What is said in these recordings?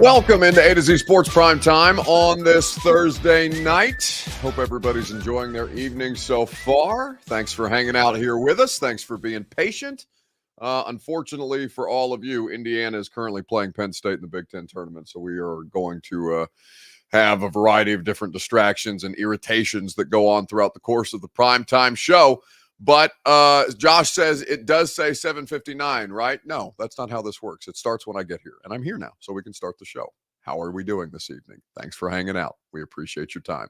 Welcome into A to Z Sports Prime Time on this Thursday night. Hope everybody's enjoying their evening so far. Thanks for hanging out here with us. Thanks for being patient. Unfortunately for all of you, Indiana is currently playing Penn State in the Big Ten tournament, so we are going to have a variety of different distractions and irritations that go on throughout the course of the primetime show. But Josh says it does say 7:59, right? No, that's not how this works. It starts when I get here, and I'm here now, so we can start the show. How are we doing this evening? Thanks for hanging out. We appreciate your time.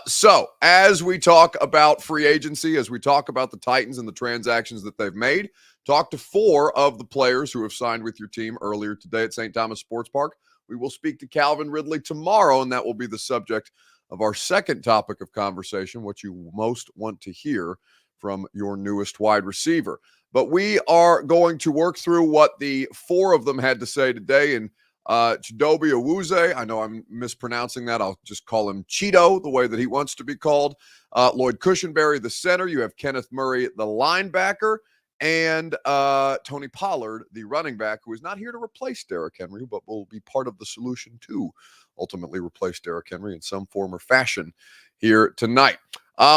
So as we talk about free agency, as we talk about the Titans and the transactions that they've made, talk to four of the players who have signed with your team earlier today at St. Thomas Sports Park. We will speak to Calvin Ridley tomorrow, and that will be the subject of our second topic of conversation, what you most want to hear from your newest wide receiver. But we are going to work through what the four of them had to say today. And Chidobe Awuzie, I know I'm mispronouncing that. I'll just call him Cheeto, the way that he wants to be called. Lloyd Cushenberry, the center. You have Kenneth Murray, the linebacker. And Tony Pollard, the running back, who is not here to replace Derrick Henry, but will be part of the solution to ultimately replace Derrick Henry in some form or fashion here tonight.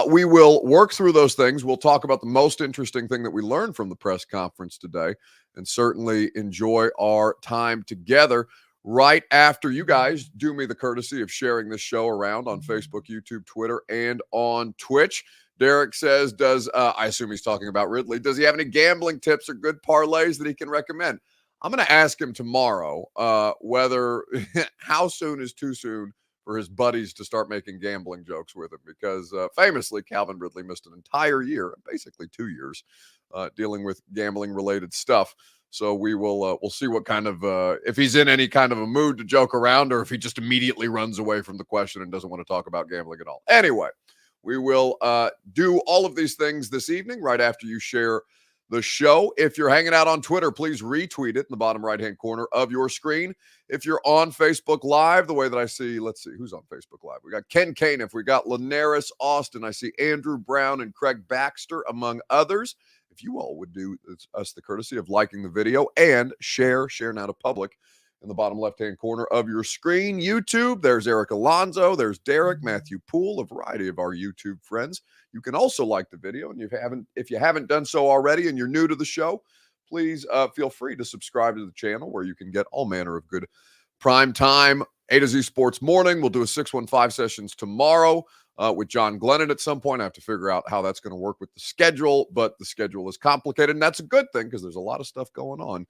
We will work through those things. We'll talk about the most interesting thing that we learned from the press conference today, and certainly enjoy our time together right after you guys do me the courtesy of sharing this show around on Facebook, YouTube, Twitter, and on Twitch. Derek says, I assume he's talking about Ridley, does he have any gambling tips or good parlays that he can recommend? I'm going to ask him tomorrow whether how soon is too soon for his buddies to start making gambling jokes with him, because famously Calvin Ridley missed an entire year, basically 2 years, dealing with gambling related stuff. So we'll see what kind of if he's in any kind of a mood to joke around, or if he just immediately runs away from the question and doesn't want to talk about gambling at all. Anyway, we will do all of these things this evening right after you share the show. If you're hanging out on Twitter, please retweet it in the bottom right-hand corner of your screen. If you're on Facebook Live, the way that I see, let's see, who's on Facebook Live? We got Ken Caniff, we got Linares Austin, I see Andrew Brown and Craig Baxter, among others. If you all would do us the courtesy of liking the video and share now to public in the bottom left-hand corner of your screen. YouTube, there's Eric Alonzo, there's Derek, Matthew Poole, a variety of our YouTube friends. You can also like the video, and if you haven't done so already and you're new to the show, please feel free to subscribe to the channel, where you can get all manner of good prime time A to Z Sports Morning. We'll do a 615 sessions tomorrow with John Glennon at some point. I have to figure out how that's going to work with the schedule, but the schedule is complicated, and that's a good thing because there's a lot of stuff going on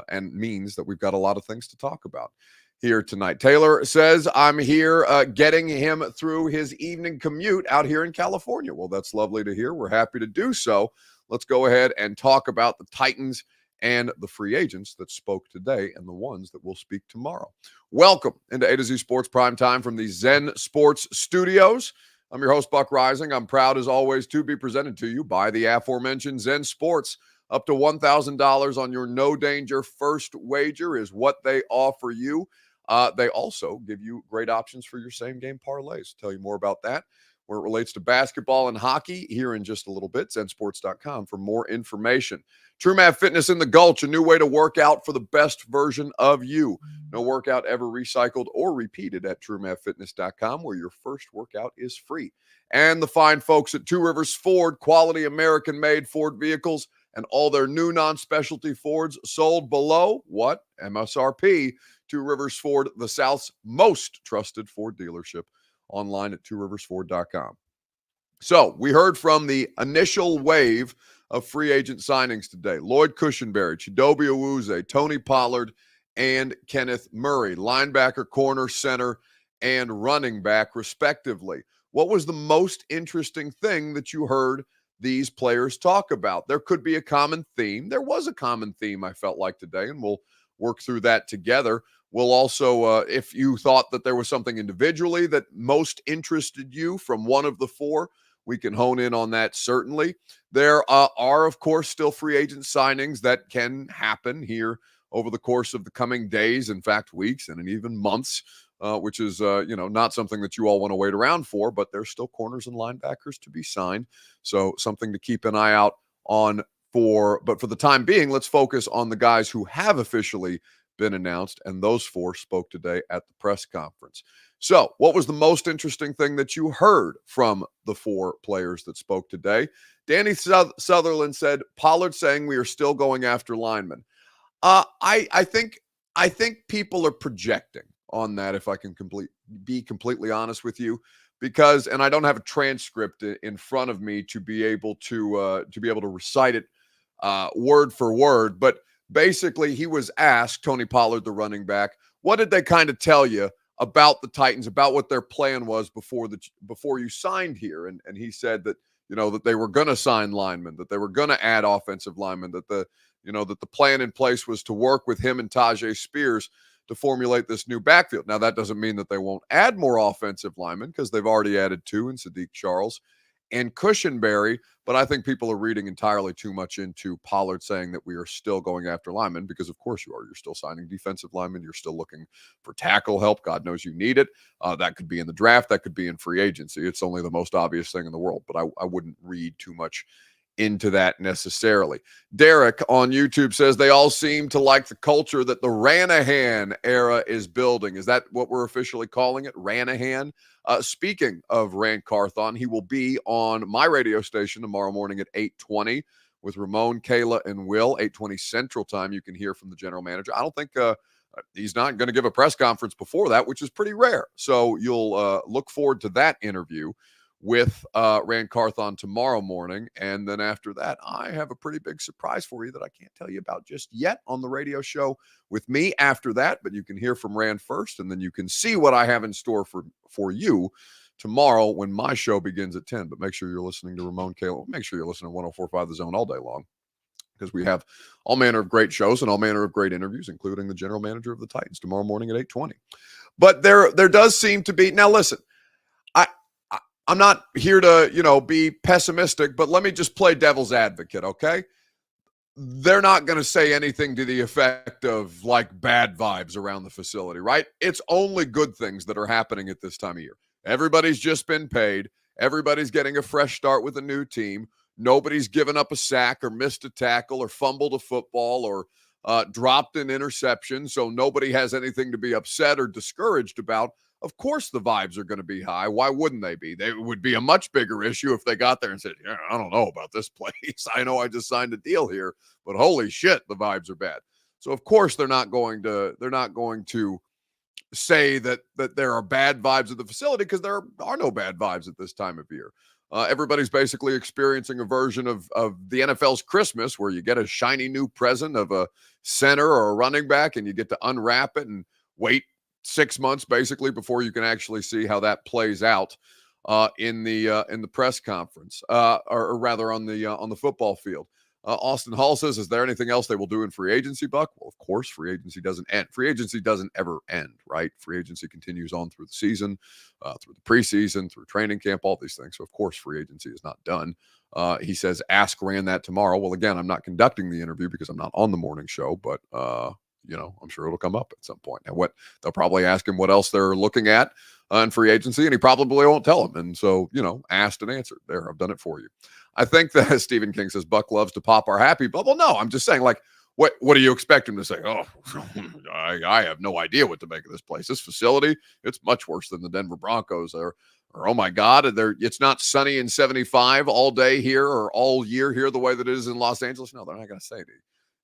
and means that we've got a lot of things to talk about here tonight. Taylor says, I'm here getting him through his evening commute out here in California. Well, that's lovely to hear. We're happy to do so. Let's go ahead and talk about the Titans and the free agents that spoke today and the ones that will speak tomorrow. Welcome into A to Z Sports Prime Time from the Zen Sports Studios. I'm your host, Buck Rising. I'm proud, as always, to be presented to you by the aforementioned Zen Sports. Up to $1,000 on your no-danger first wager is what they offer you. They also give you great options for your same-game parlays. Tell you more about that where it relates to basketball and hockey here in just a little bit. ZenSports.com for more information. TrueMath Fitness in the Gulch, a new way to work out for the best version of you. No workout ever recycled or repeated at TrueMathFitness.com, where your first workout is free. And the fine folks at Two Rivers Ford, quality American-made Ford vehicles, and all their new non-specialty Fords sold below what? MSRP. Two Rivers Ford, the South's most trusted Ford dealership, online at tworiversford.com. So we heard from the initial wave of free agent signings today. Lloyd Cushenberry, Chidobe Awuzie, Tony Pollard, and Kenneth Murray, linebacker, corner, center, and running back, respectively. What was the most interesting thing that you heard these players talk about? There could be a common theme. There was a common theme, I felt like, today, and we'll work through that together. We'll also, if you thought that there was something individually that most interested you from one of the four, we can hone in on that, certainly. There are, of course, still free agent signings that can happen here over the course of the coming days, in fact, weeks, and even months, which is, not something that you all want to wait around for, but there's still corners and linebackers to be signed. So something to keep an eye out on but for the time being, let's focus on the guys who have officially been announced, and those 4 spoke today at the press conference. So, what was the most interesting thing that you heard from the 4 players that spoke today? Danny Sutherland said, Pollard saying we are still going after linemen. I think people are projecting on that, if I can be completely honest with you, because, and I don't have a transcript in front of me to be able to recite it word for word, but basically he was asked, Tony Pollard, the running back, what did they kind of tell you about the Titans, about what their plan was before you signed here? And he said that, that they were going to sign linemen, that they were going to add offensive linemen, that the plan in place was to work with him and Tajay Spears to formulate this new backfield. Now, that doesn't mean that they won't add more offensive linemen, because they've already added 2 in Sadiq Charles and Cushenberry, but I think people are reading entirely too much into Pollard saying that we are still going after linemen, because of course you are. You're still signing defensive linemen. You're still looking for tackle help. God knows you need it. That could be in the draft. That could be in free agency. It's only the most obvious thing in the world, but I wouldn't read too much into that necessarily. Derek on YouTube says they all seem to like the culture that the Ranahan era is building. Is that what we're officially calling it? Ranahan? Speaking of Rand Carthon, he will be on my radio station tomorrow morning at 8:20 with Ramon, Kayla, and Will, 8:20 Central Time. You can hear from the general manager. I don't think he's not going to give a press conference before that, which is pretty rare. So you'll look forward to that interview with Rand Carthon tomorrow morning. And then after that, I have a pretty big surprise for you that I can't tell you about just yet on the radio show with me after that. But you can hear from Rand first, and then you can see what I have in store for you tomorrow when my show begins at 10. But make sure you're listening to Ramon Kayla. Make sure you're listening to 104.5 The Zone all day long, because we have all manner of great shows and all manner of great interviews, including the general manager of the Titans tomorrow morning at 8:20. But there does seem to be, now listen, I'm not here to, be pessimistic, but let me just play devil's advocate, okay? They're not going to say anything to the effect of like bad vibes around the facility, right? It's only good things that are happening at this time of year. Everybody's just been paid. Everybody's getting a fresh start with a new team. Nobody's given up a sack or missed a tackle or fumbled a football or dropped an interception, so nobody has anything to be upset or discouraged about. Of course the vibes are going to be high. Why wouldn't they be? They would be a much bigger issue if they got there and said, yeah, I don't know about this place. I know I just signed a deal here, but holy shit, the vibes are bad. So of course they're not going to say that there are bad vibes at the facility, because there are no bad vibes at this time of year. Everybody's basically experiencing a version of the NFL's Christmas, where you get a shiny new present of a center or a running back, and you get to unwrap it and wait 6 months basically before you can actually see how that plays out in the press conference, or rather on the football field. Austin Hall says, is there anything else they will do in free agency, Buck? Well, of course, free agency doesn't end. Free agency doesn't ever end, right? Free agency continues on through the season, through the preseason, through training camp, all these things. So, of course, free agency is not done. He says, ask Rand that tomorrow. Well, again, I'm not conducting the interview because I'm not on the morning show, but I'm sure it'll come up at some point. And they'll probably ask him what else they're looking at in free agency, and he probably won't tell them. And so, asked and answered. There, I've done it for you. I think that Stephen King says Buck loves to pop our happy bubble. No, I'm just saying, like, what do you expect him to say? Oh, I have no idea what to make of this place. This facility, it's much worse than the Denver Broncos. Or oh my God, it's not sunny and 75 all day here or all year here the way that it is in Los Angeles. No, they're not going to say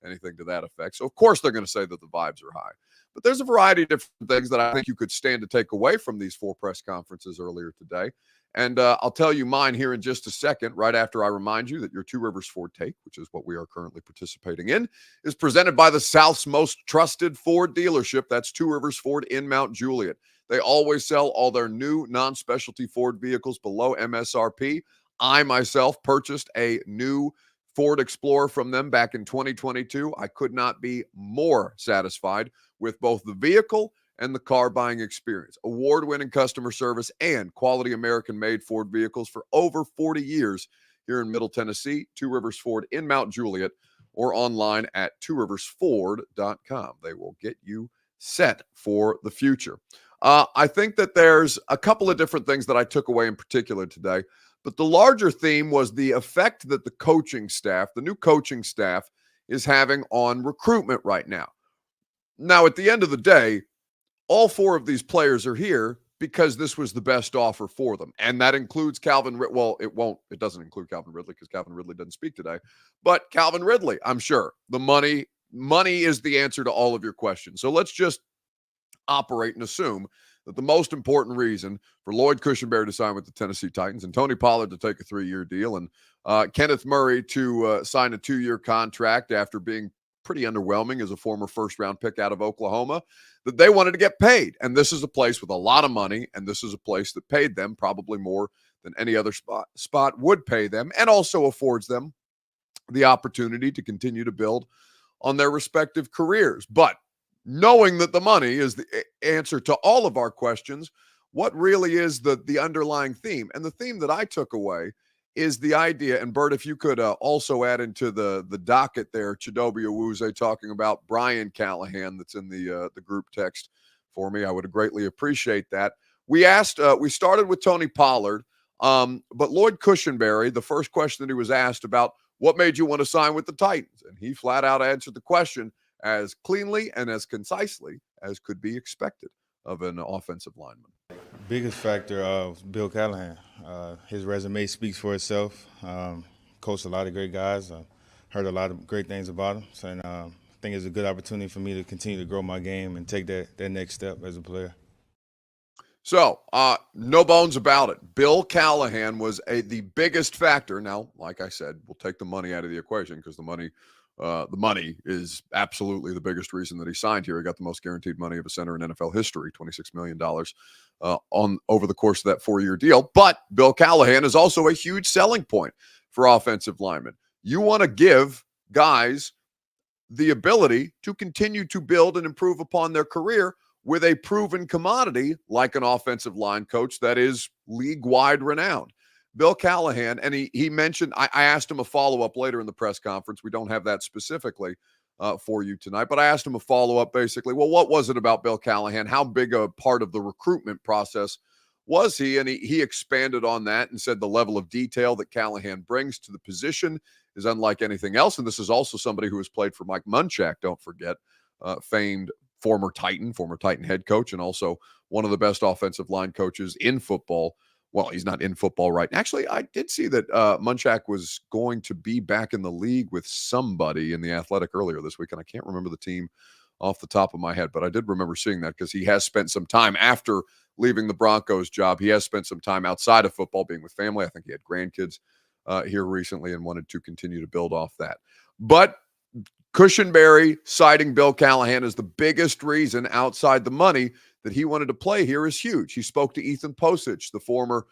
anything to that effect. So of course they're going to say that the vibes are high. But there's a variety of different things that I think you could stand to take away from these 4 press conferences earlier today. And I'll tell you mine here in just a second, right after I remind you that your Two Rivers Ford Take, which is what we are currently participating in, is presented by the South's most trusted Ford dealership. That's Two Rivers Ford in Mount Juliet. They always sell all their new non-specialty Ford vehicles below MSRP. I myself purchased a new Ford Explorer from them back in 2022. I could not be more satisfied with both the vehicle and the car buying experience. Award-winning customer service and quality American-made Ford vehicles for over 40 years here in Middle Tennessee. Two Rivers Ford in Mount Juliet, or online at tworiversford.com. They will get you set for the future. I think that there's a couple of different things that I took away in particular today, but the larger theme was the effect that the coaching staff, the new coaching staff, is having on recruitment right now. Now, at the end of the day, all four of these players are here because this was the best offer for them. And that includes Calvin Ridley. Well, it doesn't include Calvin Ridley because Calvin Ridley doesn't speak today. But Calvin Ridley, I'm sure. The money is the answer to all of your questions. So let's just operate and assume that the most important reason for Lloyd Cushenberry to sign with the Tennessee Titans and Tony Pollard to take a 3-year deal and Kenneth Murray to sign a 2-year contract after being pretty underwhelming as a former first-round pick out of Oklahoma, that they wanted to get paid. And this is a place with a lot of money, and this is a place that paid them probably more than any other spot would pay them, and also affords them the opportunity to continue to build on their respective careers. But knowing that the money is the answer to all of our questions, what really is the underlying theme? And the theme that I took away is the idea, and Bert, if you could also add into the docket there, Chidobe Awuzie talking about Brian Callahan that's in the group text for me. I would greatly appreciate that. We started with Tony Pollard, but Lloyd Cushenberry, the first question that he was asked about what made you want to sign with the Titans, and he flat out answered the question as cleanly and as concisely as could be expected of an offensive lineman. Biggest factor of Bill Callahan. His resume speaks for itself. Coached a lot of great guys. Heard a lot of great things about him. So, and, I think it's a good opportunity for me to continue to grow my game and take that next step as a player. So, no bones about it. Bill Callahan was the biggest factor. Now, like I said, we'll take the money out of the equation because the money is absolutely the biggest reason that he signed here. He got the most guaranteed money of a center in NFL history, $26 million over the course of that 4-year deal. But Bill Callahan is also a huge selling point for offensive linemen. You want to give guys the ability to continue to build and improve upon their career with a proven commodity like an offensive line coach that is league-wide renowned. Bill Callahan, and he mentioned, I asked him a follow-up later in the press conference. We don't have that specifically for you tonight, but I asked him a follow-up basically. Well, what was it about Bill Callahan? How big a part of the recruitment process was he? And he expanded on that and said the level of detail that Callahan brings to the position is unlike anything else. And this is also somebody who has played for Mike Munchak, don't forget, famed former Titan head coach, and also one of the best offensive line coaches in football. Well, he's not in football right now. Actually, I did see that Munchak was going to be back in the league with somebody in the Athletic earlier this week, and I can't remember the team off the top of my head, but I did remember seeing that because he has spent some time after leaving the Broncos job. He has spent some time outside of football being with family. I think he had grandkids here recently and wanted to continue to build off that. But Cushenberry citing Bill Callahan as the biggest reason outside the money that he wanted to play here is huge. He spoke to Ethan Posich, the former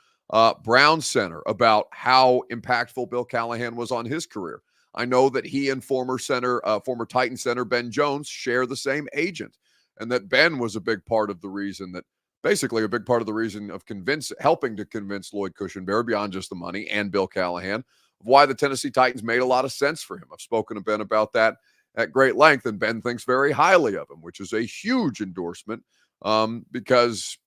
Browns center, about how impactful Bill Callahan was on his career. I know that he and former Titan center Ben Jones share the same agent, and that Ben was a big part of the reason of helping to convince Lloyd Cushenberry beyond just the money and Bill Callahan of why the Tennessee Titans made a lot of sense for him. I've spoken to Ben about that at great length, and Ben thinks very highly of him, which is a huge endorsement because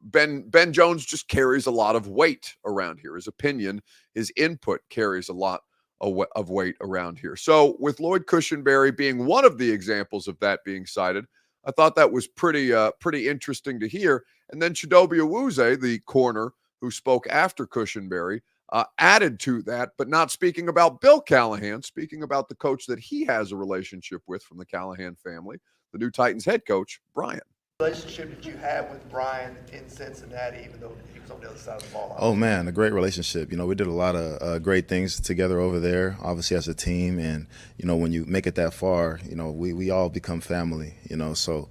Ben Jones just carries a lot of weight around here. His opinion, his input carries a lot of weight around here. So with Lloyd Cushenberry being one of the examples of that being cited, I thought that was pretty interesting to hear. And then Chidobe Awuzie, the corner who spoke after Cushenberry, added to that, but not speaking about Bill Callahan, speaking about the coach that he has a relationship with from the Callahan family, the new Titans head coach, Brian. Relationship that you have with Brian in Cincinnati, even though he was on the other side of the ball? Oh, man, a great relationship. We did a lot of great things together over there, obviously as a team. And, when you make it that far, we all become family, So,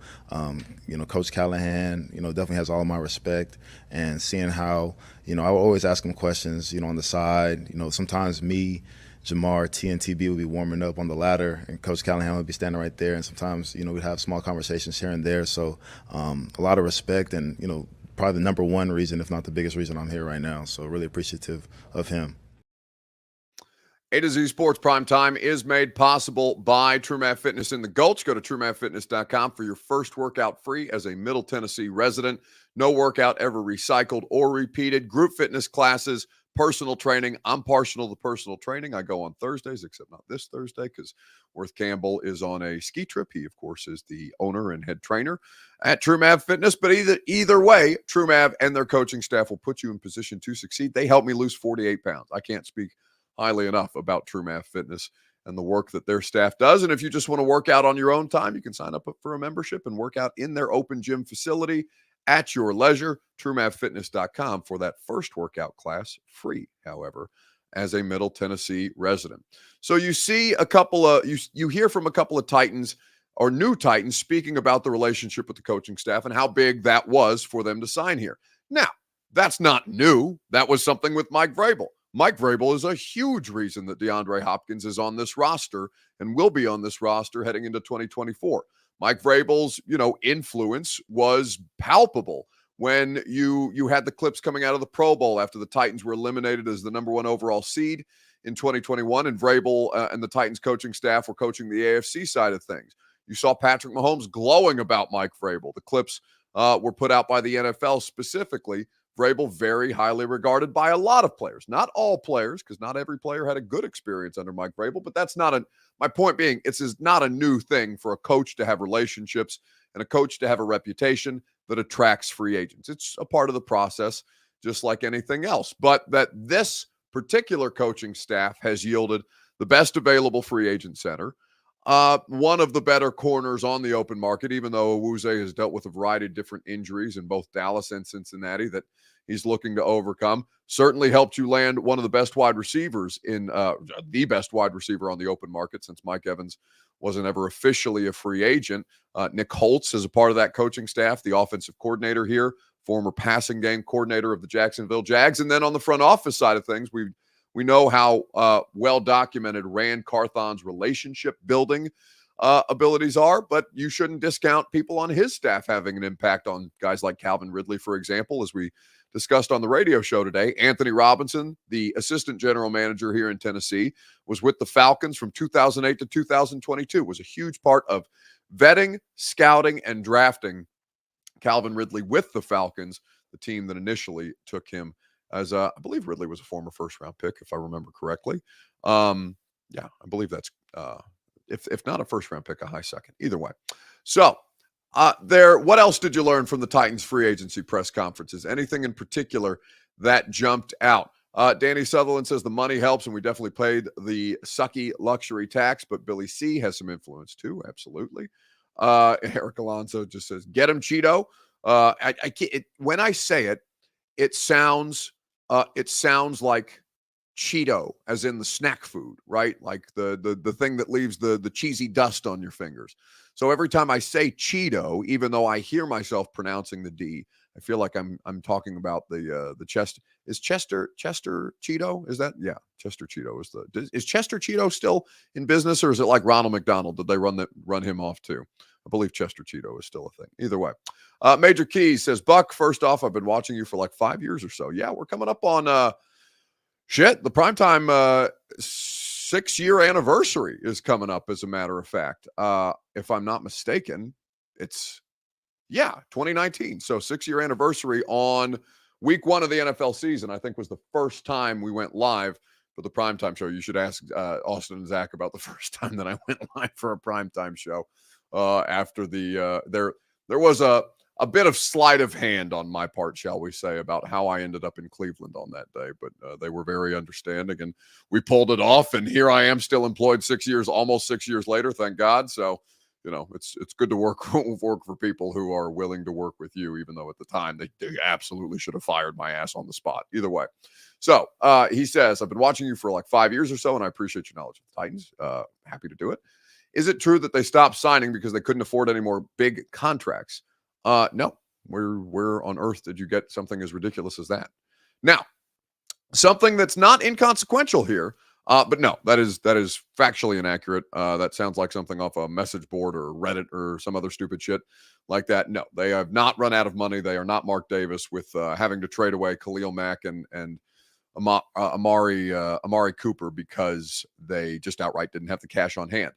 Coach Callahan, definitely has all of my respect. And seeing how, I would always ask him questions, on the side. Sometimes me, Jamar, T, and TB would be warming up on the ladder, and Coach Callahan would be standing right there. And sometimes, we'd have small conversations here and there. So a lot of respect and, probably the number one reason, if not the biggest reason I'm here right now. So really appreciative of him. A to Z Sports Primetime is made possible by TrueMath Fitness in the Gulch. Go to TrueMathFitness.com for your first workout free as a Middle Tennessee resident. No workout ever recycled or repeated. Group fitness classes, personal training. I'm partial to personal training. I go on Thursdays, except not this Thursday because Worth Campbell is on a ski trip. He, of course, is the owner and head trainer at TrueMav Fitness. But either way, TrueMav and their coaching staff will put you in position to succeed. They helped me lose 48 pounds. I can't speak highly enough about TrueMav Fitness and the work that their staff does. And if you just want to work out on your own time, you can sign up for a membership and work out in their open gym facility at your leisure. TrueMavFitness.com for that first workout class, free, however, as a Middle Tennessee resident. So you see a couple of, you hear from a couple of Titans or new Titans speaking about the relationship with the coaching staff and how big that was for them to sign here. Now, that's not new. That was something with Mike Vrabel. Mike Vrabel is a huge reason that DeAndre Hopkins is on this roster and will be on this roster heading into 2024. Mike Vrabel's, influence was palpable when you had the clips coming out of the Pro Bowl after the Titans were eliminated as the number 1 overall seed in 2021, and Vrabel and the Titans coaching staff were coaching the AFC side of things. You saw Patrick Mahomes glowing about Mike Vrabel. The clips were put out by the NFL specifically. Vrabel very highly regarded by a lot of players. Not all players, because not every player had a good experience under Mike Vrabel, but that's not my point being, it's not a new thing for a coach to have relationships and a coach to have a reputation that attracts free agents. It's a part of the process, just like anything else. But that this particular coaching staff has yielded the best available free agent center, one of the better corners on the open market, even though Awuzie has dealt with a variety of different injuries in both Dallas and Cincinnati that he's looking to overcome. Certainly helped you land one of the best wide receivers in the best wide receiver on the open market since Mike Evans wasn't ever officially a free agent. Nick Holtz is a part of that coaching staff, the offensive coordinator here, former passing game coordinator of the Jacksonville Jags. And then on the front office side of things, we know how well documented Rand Carthon's relationship building abilities are, but you shouldn't discount people on his staff having an impact on guys like Calvin Ridley, for example, as we discussed on the radio show today. Anthony Robinson, the assistant general manager here in Tennessee, was with the Falcons from 2008 to 2022, was a huge part of vetting, scouting, and drafting Calvin Ridley with the Falcons, the team that initially took him as I believe Ridley was a former first-round pick, if I remember correctly. I believe that's if not a first-round pick, a high second. Either way. So what else did you learn from the Titans free agency press conferences? Anything in particular that jumped out? Danny Sutherland says the money helps, and we definitely paid the sucky luxury tax, but Billy C has some influence too. Absolutely. Eric Alonso just says, get him, Cheeto. When I say it, it sounds like Cheeto, as in the snack food, right? Like the thing that leaves the cheesy dust on your fingers. So every time I say Cheeto, even though I hear myself pronouncing the D, I feel like I'm talking about the Chester. Is Chester Cheeto? Is that? Yeah, Chester Cheeto is Chester Cheeto still in business, or is it like Ronald McDonald? Did they run him off too? I believe Chester Cheeto is still a thing. Either way. Major Keys says, Buck, first off, I've been watching you for like 5 years or so. Yeah, we're coming up on the primetime 6-year anniversary is coming up, as a matter of fact. If I'm not mistaken, it's 2019. So 6-year anniversary on week 1 of the NFL season, I think, was the first time we went live for the primetime show. You should ask Austin and Zach about the first time that I went live for a primetime show. After there was a bit of sleight of hand on my part, shall we say, about how I ended up in Cleveland on that day, but they were very understanding, and we pulled it off, and here I am still employed almost 6 years later, thank God. So, it's good to work for people who are willing to work with you, even though at the time they absolutely should have fired my ass on the spot. Either way. So he says, I've been watching you for like 5 years or so, and I appreciate your knowledge of the Titans. Happy to do it. Is it true that they stopped signing because they couldn't afford any more big contracts? No. Where on earth did you get something as ridiculous as that? Now, something that's not inconsequential here, but no, that is factually inaccurate. That sounds like something off a message board or Reddit or some other stupid shit like that. No, they have not run out of money. They are not Mark Davis with having to trade away Khalil Mack and Amari Cooper because they just outright didn't have the cash on hand.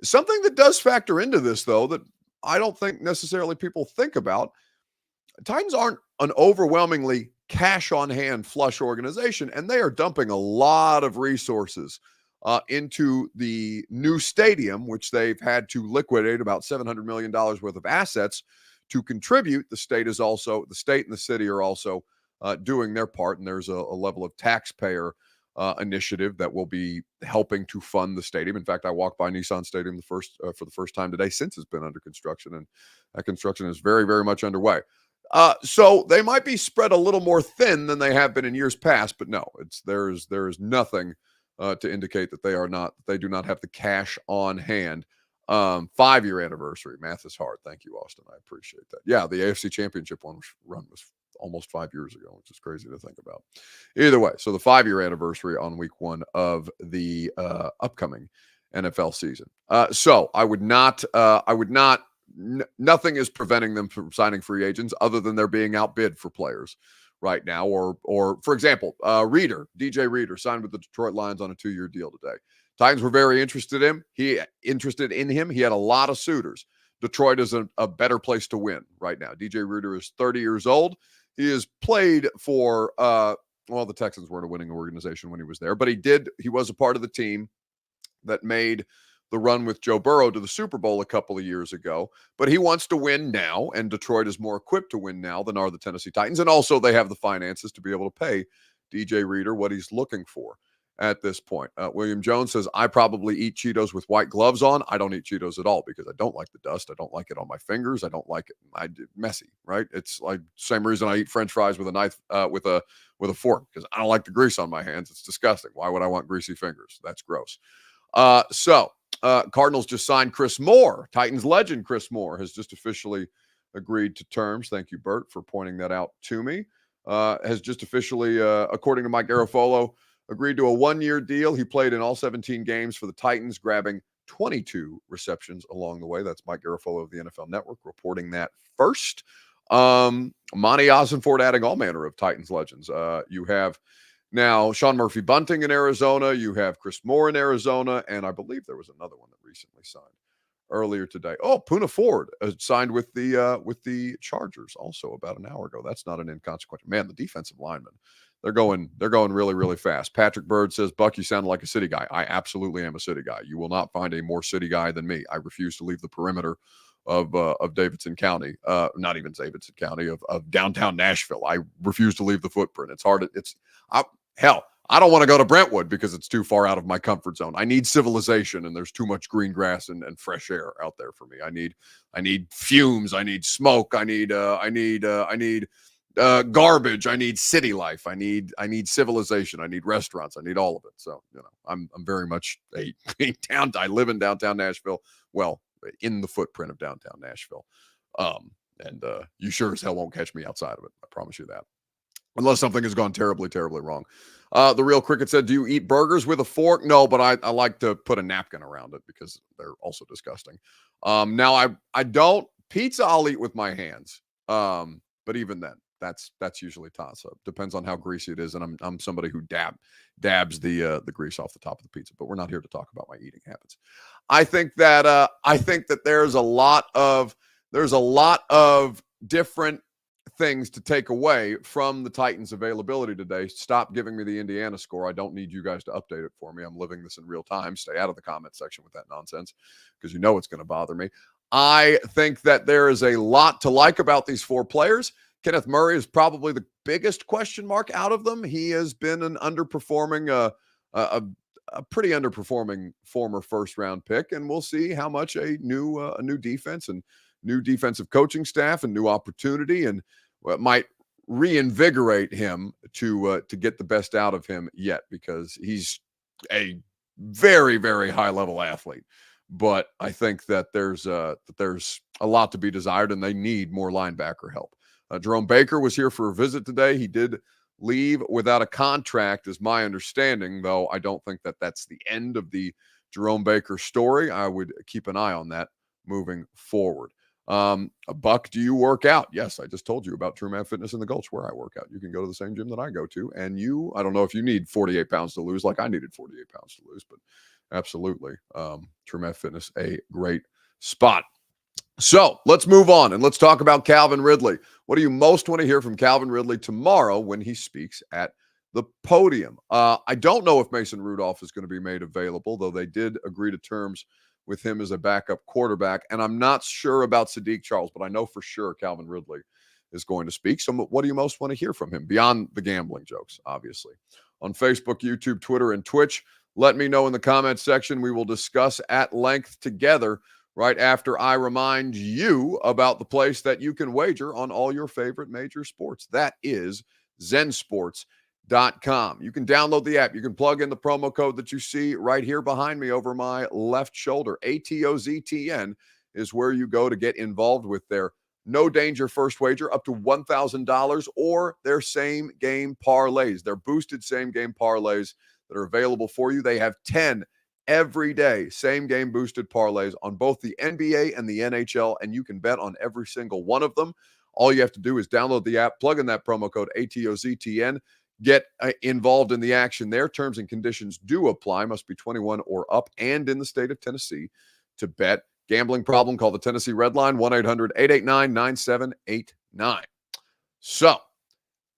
Something that does factor into this, though, that I don't think necessarily people think about, Titans aren't an overwhelmingly cash on hand flush organization, and they are dumping a lot of resources into the new stadium, which they've had to liquidate about $700 million worth of assets to contribute. The state and the city are also doing their part, and there's a level of taxpayer initiative that will be helping to fund the stadium. In fact, I walked by Nissan Stadium for the first time today since it's been under construction, and that construction is very, very much underway. So they might be spread a little more thin than they have been in years past, but no, there is nothing to indicate that they do not have the cash on hand. 5-year anniversary. Math is hard. Thank you, Austin. I appreciate that. Yeah, the AFC Championship run was almost 5 years ago, which is crazy to think about. Either way, so the 5-year anniversary on week 1 of the upcoming NFL season. So I would not. Nothing is preventing them from signing free agents other than they're being outbid for players right now. Or for example, DJ Reader signed with the Detroit Lions on a 2-year deal today. Titans were very interested in him. He had a lot of suitors. Detroit is a better place to win right now. DJ Reader is 30 years old. He has played for, the Texans weren't a winning organization when he was there, but he was a part of the team that made the run with Joe Burrow to the Super Bowl a couple of years ago. But he wants to win now, and Detroit is more equipped to win now than are the Tennessee Titans. And also they have the finances to be able to pay DJ Reader what he's looking for at this point. William Jones says, I probably eat Cheetos with white gloves on. I don't eat Cheetos at all because I don't like the dust. I don't like it on my fingers. I don't like it. Messy, right? It's like same reason I eat French fries with a knife, with a fork, because I don't like the grease on my hands. It's disgusting. Why would I want greasy fingers? That's gross. Cardinals just signed Chris Moore. Titans legend Chris Moore has just officially agreed to terms. Thank you, Bert, for pointing that out to me. Has just officially, according to Mike Garafolo, agreed to a 1-year deal. He played in all 17 games for the Titans, grabbing 22 receptions along the way. That's Mike Garafolo of the NFL Network reporting that first. Monty Ossenford adding all manner of Titans legends. You have now Sean Murphy-Bunting in Arizona. You have Chris Moore in Arizona. And I believe there was another one that recently signed earlier today. Oh, Poona Ford signed with the Chargers also about an hour ago. That's not an inconsequential. Man, the defensive linemen, they're going really, really fast. Patrick Bird says, Buck, you sound like a city guy. I absolutely am a city guy. You will not find a more city guy than me. I refuse to leave the perimeter of Davidson County, not even Davidson County, of downtown Nashville. I refuse to leave the footprint. It's hard. I don't want to go to Brentwood because it's too far out of my comfort zone. I need civilization, and there's too much green grass and fresh air out there for me. I need fumes. I need smoke. I need garbage. I need city life. I need civilization. I need restaurants. I need all of it. So, I'm very much I live in downtown Nashville. Well, in the footprint of downtown Nashville. And you sure as hell won't catch me outside of it. I promise you that. Unless something has gone terribly, terribly wrong. The Real Cricket said, do you eat burgers with a fork? No, but I like to put a napkin around it because they're also disgusting. Now I don't. Pizza I'll eat with my hands. But even then, that's usually toss-up. Depends on how greasy it is, and I'm somebody who dabs the grease off the top of the pizza. But we're not here to talk about my eating habits. I think that there's a lot of different things to take away from the Titans' availability today. Stop giving me the Indiana score. I don't need you guys to update it for me. I'm living this in real time. Stay out of the comment section with that nonsense because it's going to bother me. I think that there is a lot to like about these 4 players. Kenneth Murray is probably the biggest question mark out of them. He has been an underperforming, a pretty underperforming former first-round pick, and we'll see how much a new defense and new defensive coaching staff and new opportunity and what might reinvigorate him to get the best out of him yet, because he's a very, very high-level athlete. But I think that there's a lot to be desired, and they need more linebacker help. Jerome Baker was here for a visit today. He did leave without a contract, is my understanding, though I don't think that that's the end of the Jerome Baker story. I would keep an eye on that moving forward. Buck, do you work out? Yes, I just told you about True Man Fitness in the Gulch where I work out. You can go to the same gym that I go to, and I don't know if you need 48 pounds to lose like I needed 48 pounds to lose, but absolutely. True Man Fitness, a great spot. So let's move on and let's talk about Calvin Ridley. What do you most want to hear from Calvin Ridley tomorrow when he speaks at the podium? I don't know if Mason Rudolph is going to be made available, though they did agree to terms with him as a backup quarterback. And I'm not sure about Sadiq Charles, but I know for sure Calvin Ridley is going to speak. So what do you most want to hear from him beyond the gambling jokes, obviously? On Facebook, YouTube, Twitter, and Twitch, let me know in the comments section. We will discuss at length together right after I remind you about the place that you can wager on all your favorite major sports. That is zensports.com. You can download the app. You can plug in the promo code that you see right here behind me over my left shoulder. ATOZTN is where you go to get involved with their no danger first wager up to $1,000 or their same game parlays, their boosted same game parlays that are available for you. They have 10 every day same game boosted parlays on both the NBA and the NHL, and you can bet on every single one of them. All you have to do is download the app, plug in that promo code ATOZTN, get involved in the action there. Terms and conditions do apply. Must be 21 or up and in the state of Tennessee to bet. Gambling problem, call the Tennessee Red Line, 1-800-889-9789. So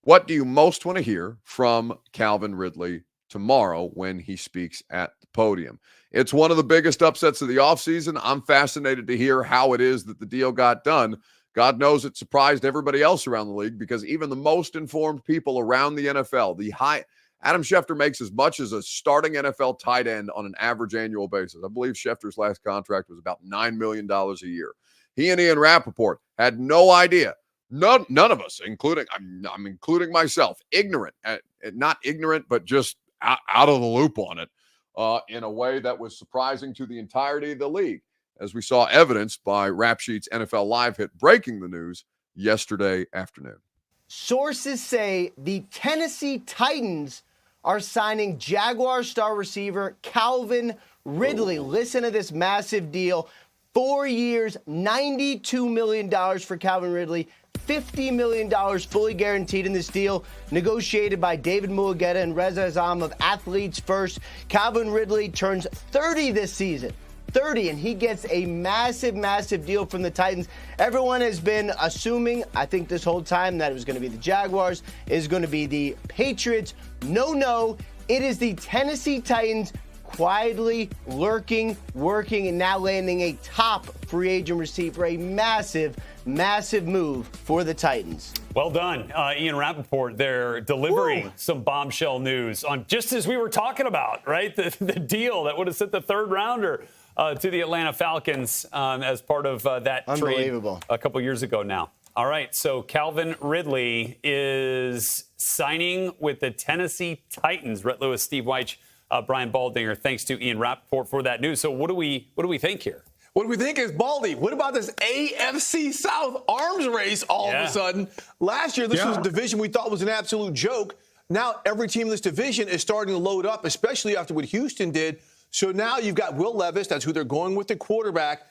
what do you most want to hear from Calvin Ridley tomorrow when he speaks at the podium? It's one of the biggest upsets of the offseason. I'm fascinated to hear how it is that the deal got done. God knows it surprised everybody else around the league, because even the most informed people around the NFL, Adam Schefter makes as much as a starting NFL tight end on an average annual basis. I believe Schefter's last contract was about $9 million a year. He and Ian Rappaport had no idea. None of us, including I'm including myself, not ignorant, but just out of the loop on it in a way that was surprising to the entirety of the league, as we saw evidenced by Rap Sheet's NFL Live hit breaking the news yesterday afternoon. Sources say the Tennessee Titans are signing Jaguar star receiver Calvin Ridley. Listen to this massive deal. 4 years, $92 million for Calvin Ridley. $50 million fully guaranteed in this deal, negotiated by David Mulugeta and Reza Azam of Athletes First. Calvin Ridley turns 30 this season. 30, and he gets a massive, massive deal from the Titans. Everyone has been assuming, I think this whole time, that it was going to be the Jaguars, it is going to be the Patriots. No, it is the Tennessee Titans quietly lurking, working, and now landing a top free agent receiver. A massive, massive move for the Titans. Well done, Ian Rappaport. They're delivering some bombshell news on, just as we were talking about, right? The deal that would have sent the third rounder to the Atlanta Falcons as part of that trade a couple years ago now. All right, so Calvin Ridley is signing with the Tennessee Titans. Rhett Lewis, Steve Weich, Brian Baldinger. Thanks to Ian Rappaport for that news. So what do we think here? What do we think is Baldy? What about this AFC South arms race all of a sudden? Last year, this was a division we thought was an absolute joke. Now every team in this division is starting to load up, especially after what Houston did. So now you've got Will Levis. That's who they're going with, the quarterback.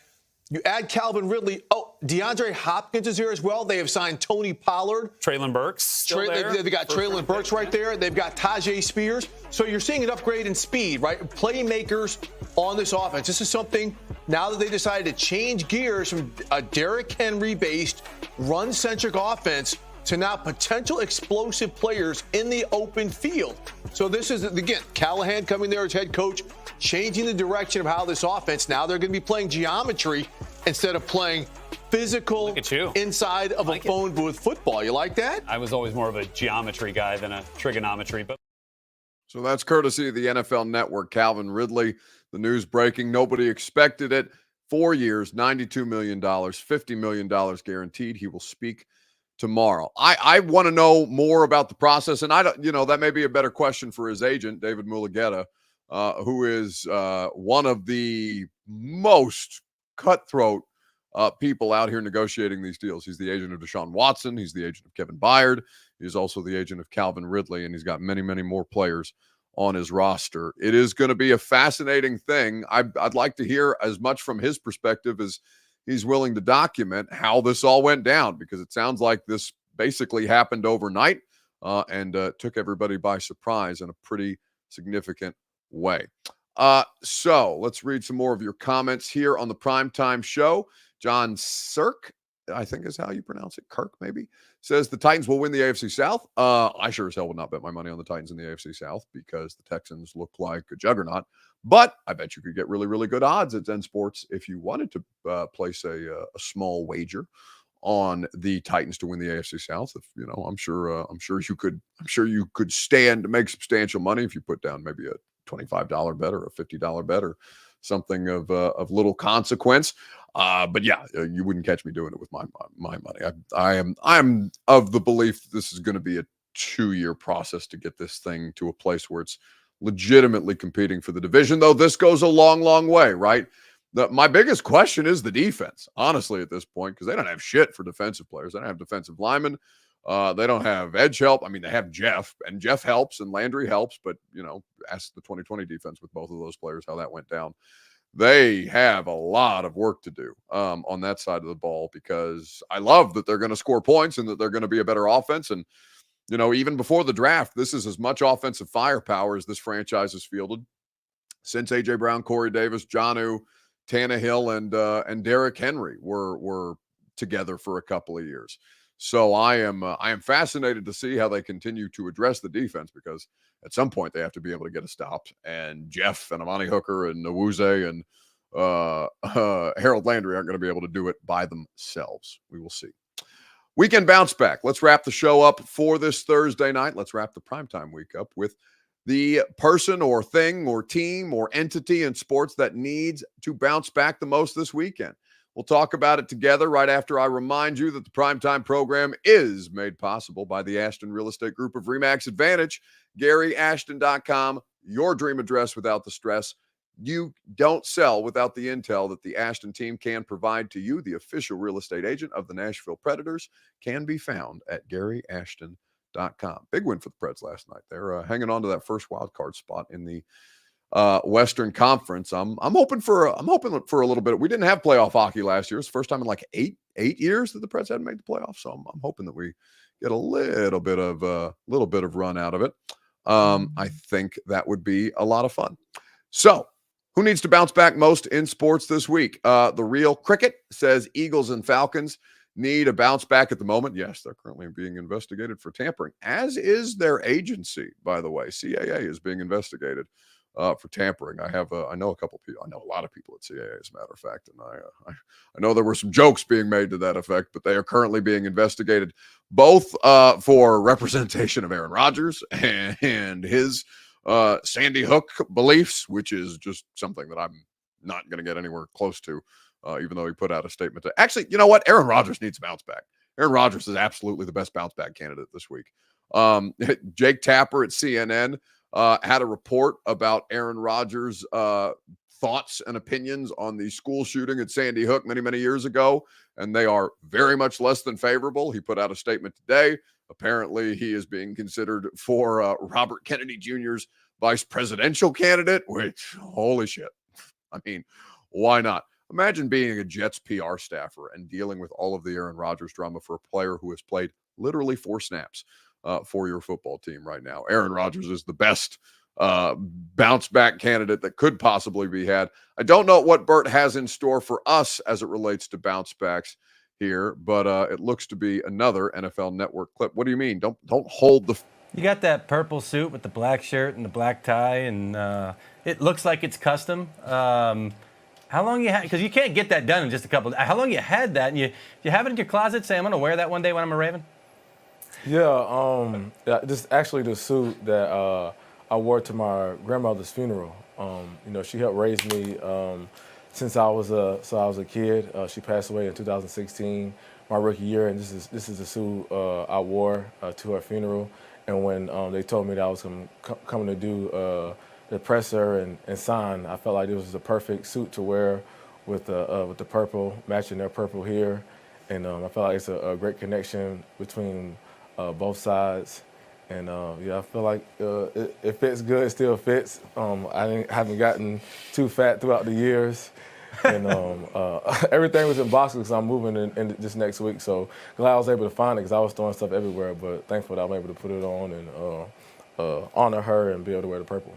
You add Calvin Ridley. Oh, DeAndre Hopkins is here as well. They have signed Tony Pollard. Traylon Burks. They've got Traylon Burks right there. They've got Tajay Spears. So you're seeing an upgrade in speed, right? Playmakers on this offense. This is something, now that they decided to change gears from a Derrick Henry-based, run-centric offense to now potential explosive players in the open field. So this is, again, Callahan coming there as head coach, changing the direction of how this offense, now they're going to be playing geometry instead of playing physical inside of a phone booth football. You like that? I was always more of a geometry guy than a trigonometry. But so that's courtesy of the NFL Network. Calvin Ridley, the news breaking. Nobody expected it. 4 years, $92 million, $50 million guaranteed. He will speak tomorrow. I want to know more about the process, and that may be a better question for his agent, David Mulugeta, who is one of the most cutthroat people out here negotiating these deals. He's the agent of Deshaun Watson. He's the agent of Kevin Byard. He's also the agent of Calvin Ridley, and he's got many, many more players on his roster. It is going to be a fascinating thing. I'd like to hear as much from his perspective as he's willing to document how this all went down, because it sounds like this basically happened overnight and took everybody by surprise in a pretty significant way. So let's read some more of your comments here on the Primetime Show. John Sirk, I think is how you pronounce it. Kirk, maybe, says the Titans will win the AFC South. I sure as hell would not bet my money on the Titans in the AFC South because the Texans look like a juggernaut. But I bet you could get really, really good odds at Zen Sports if you wanted to place a small wager on the Titans to win the AFC South. If you know, I'm sure you could stand to make substantial money if you put down maybe a $25 bet or a $50 bet or something of little consequence. But yeah, you wouldn't catch me doing it with my money. I'm of the belief this is going to be a 2-year process to get this thing to a place where it's legitimately competing for the division, though this goes a long, long way, right? My biggest question is the defense, honestly, at this point, because they don't have shit for defensive players. They don't have defensive linemen. They don't have edge help. I mean, they have Jeff, and Jeff helps, and Landry helps, but, you know, ask the 2020 defense with both of those players how that went down. They have a lot of work to do on that side of the ball because I love that they're going to score points and that they're going to be a better offense. And, you know, even before the draft, this is as much offensive firepower as this franchise has fielded since A.J. Brown, Corey Davis, Jonnu, Tannehill, and Derrick Henry were together for a couple of years. So I am fascinated to see how they continue to address the defense because at some point they have to be able to get a stop. And Jeff and Amani Hooker and Nwuze and Harold Landry aren't going to be able to do it by themselves. We will see. Weekend bounce back. Let's wrap the show up for this Thursday night. Let's wrap the primetime week up with the person or thing or team or entity in sports that needs to bounce back the most this weekend. We'll talk about it together right after I remind you that the Primetime program is made possible by the Ashton Real Estate Group of RE/MAX Advantage. GaryAshton.com, your dream address without the stress. You don't sell without the intel that the Ashton team can provide to you. The official real estate agent of the Nashville Predators can be found at GaryAshton.com. Big win for the Preds last night. They're hanging on to that first wild card spot in the Western Conference. I'm hoping for a little bit. We didn't have playoff hockey last year. It's the first time in like eight years that the Preds hadn't made the playoffs. So I'm hoping that we get a little bit of run out of it. I think that would be a lot of fun. So who needs to bounce back most in sports this week? The Real Cricket says Eagles and Falcons need a bounce back at the moment. Yes, they're currently being investigated for tampering, as is their agency, by the way. CAA is being investigated for tampering. I know a couple people. I know a lot of people at CAA, as a matter of fact, and I know there were some jokes being made to that effect, but they are currently being investigated both for representation of Aaron Rodgers and his Sandy Hook beliefs, which is just something that I'm not going to get anywhere close to, even though he put out a statement. Actually, you know what? Aaron Rodgers needs a bounce back. Aaron Rodgers is absolutely the best bounce back candidate this week. Jake Tapper at CNN had a report about Aaron Rodgers' thoughts and opinions on the school shooting at Sandy Hook many, many years ago, and they are very much less than favorable. He put out a statement today. Apparently, he is being considered for Robert Kennedy Jr.'s vice presidential candidate, which, holy shit. I mean, why not? Imagine being a Jets PR staffer and dealing with all of the Aaron Rodgers drama for a player who has played literally 4 snaps for your football team right now. Aaron Rodgers is the best bounce back candidate that could possibly be had. I don't know what Bert has in store for us as it relates to bounce backs here, but it looks to be another NFL Network clip. What do you mean? Don't hold the... You got that purple suit with the black shirt and the black tie, and it looks like it's custom. How long you had? Because you can't get that done in just a couple. How long you had that? And you have it in your closet? Say, I'm going to wear that one day when I'm a Raven. Yeah, this actually the suit that I wore to my grandmother's funeral. She helped raise me since I was a kid. She passed away in 2016, my rookie year, and this is the suit I wore to her funeral. And when they told me that I was coming to do the presser and sign, I felt like it was the perfect suit to wear with the purple, matching their purple here. And I felt like it's a great connection between both sides. And I feel like it fits good, it still fits. I haven't gotten too fat throughout the years. And everything was in boxes because I'm moving in this next week. So glad I was able to find it because I was throwing stuff everywhere. But thankful that I'm able to put it on and honor her and be able to wear the purple.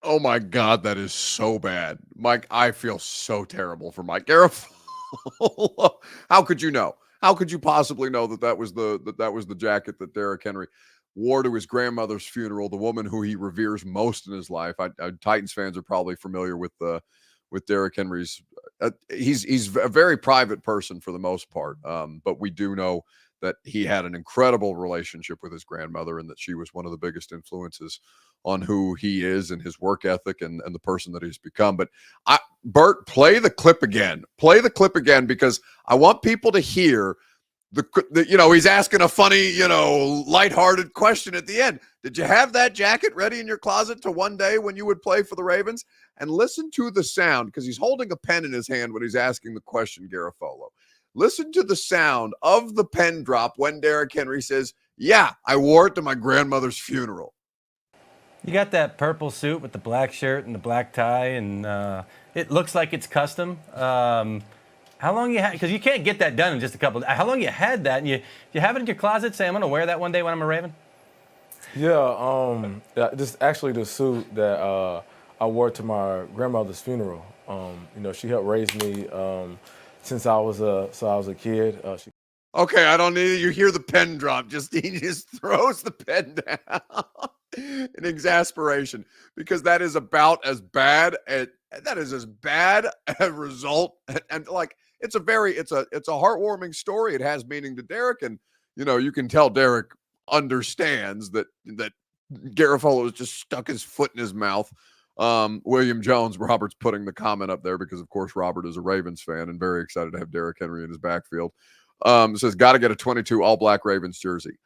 Oh my God, that is so bad. Mike, I feel so terrible for Mike Garafolo. How could you know? How could you possibly know that was the jacket that Derrick Henry wore to his grandmother's funeral, the woman who he reveres most in his life? Titans fans are probably familiar with Derrick Henry's. He's a very private person for the most part, but we do know that he had an incredible relationship with his grandmother and that she was one of the biggest influences on who he is and his work ethic and the person that he's become. But Bert, play the clip again. Play the clip again, because I want people to hear he's asking a funny, lighthearted question at the end. Did you have that jacket ready in your closet to one day when you would play for the Ravens? And listen to the sound, because he's holding a pen in his hand when he's asking the question, Garafolo. Listen to the sound of the pen drop when Derrick Henry says, yeah, I wore it to my grandmother's funeral. You got that purple suit with the black shirt and the black tie, and it looks like it's custom. How long you had? Because you can't get that done in just a couple. How long you had that, and you have it in your closet? Say, I'm going to wear that one day when I'm a Raven. Yeah, just actually the suit that I wore to my grandmother's funeral. She helped raise me since I was a kid. Okay, I don't need it. You hear the pen drop. He just throws the pen down in exasperation, because that is about as bad a result. And like, it's a heartwarming story. It has meaning to Derrick, and you can tell Derrick understands that Garafolo has just stuck his foot in his mouth. William Jones, Robert's putting the comment up there because, of course, Robert is a Ravens fan and very excited to have Derrick Henry in his backfield. Says, got to get a 22 all-black Ravens jersey.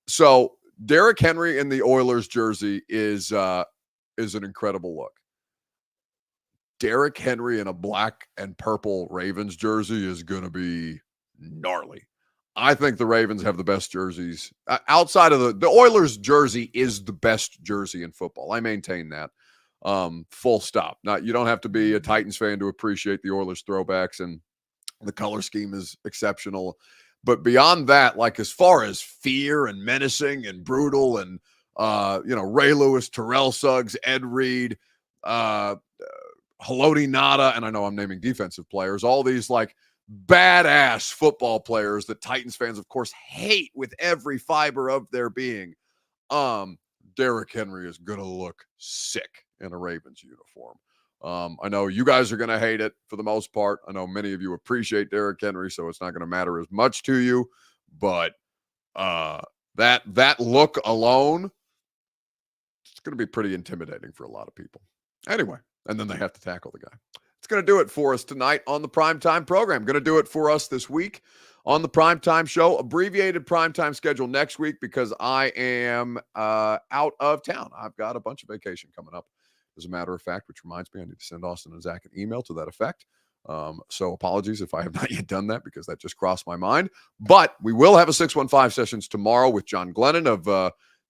So Derrick Henry in the Oilers jersey is an incredible look. Derrick Henry in a black and purple Ravens jersey is going to be gnarly. I think the Ravens have the best jerseys. Outside of the Oilers jersey is the best jersey in football. I maintain that. Full stop. Now, you don't have to be a Titans fan to appreciate the Oilers throwbacks, and the color scheme is exceptional. But beyond that, like, as far as fear and menacing and brutal and, Ray Lewis, Terrell Suggs, Ed Reed, Haloti Ngata, and I know I'm naming defensive players, all these like badass football players that Titans fans, of course, hate with every fiber of their being. Derrick Henry is going to look sick in a Ravens uniform. I know you guys are going to hate it for the most part. I know many of you appreciate Derrick Henry, so it's not going to matter as much to you. But that look alone, it's going to be pretty intimidating for a lot of people. Anyway, and then they have to tackle the guy. It's going to do it for us tonight on the Primetime program. Going to do it for us this week on the Primetime show. Abbreviated Primetime schedule next week because I am out of town. I've got a bunch of vacation coming up, as a matter of fact, which reminds me, I need to send Austin and Zach an email to that effect. So apologies if I have not yet done that, because that just crossed my mind. But we will have a 615 sessions tomorrow with John Glennon of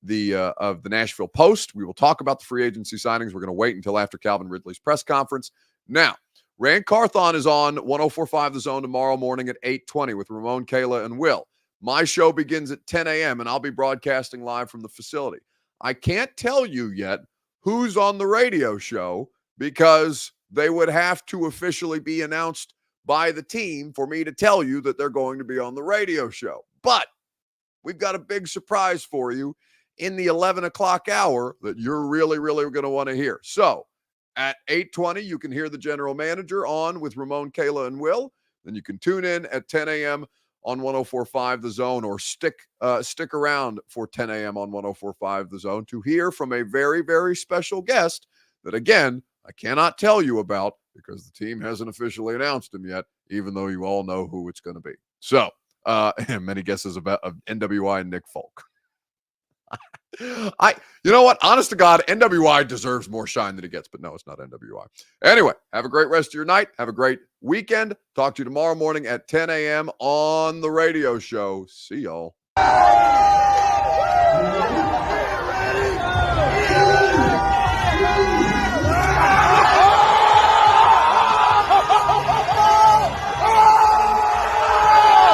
the Nashville Post. We will talk about the free agency signings. We're going to wait until after Calvin Ridley's press conference. Now, Rand Carthon is on 104.5 The Zone tomorrow morning at 8:20 with Ramon, Kayla, and Will. My show begins at 10 a.m., and I'll be broadcasting live from the facility. I can't tell you yet who's on the radio show, because they would have to officially be announced by the team for me to tell you that they're going to be on the radio show. But we've got a big surprise for you in the 11 o'clock hour that you're really, really going to want to hear. So at 8:20, you can hear the general manager on with Ramon, Kayla, and Will. Then you can tune in at 10 a.m. on 104.5 The Zone, or stick around for 10 a.m. on 104.5 The Zone to hear from a very, very special guest that, again, I cannot tell you about because the team hasn't officially announced him yet, even though you all know who it's going to be. So, many guesses about NWI and Nick Folk. You know what? Honest to God, NWI deserves more shine than he gets, but no, it's not NWI. Anyway, have a great rest of your night. Have a great weekend. Talk to you tomorrow morning at 10 a.m. on the radio show. See y'all.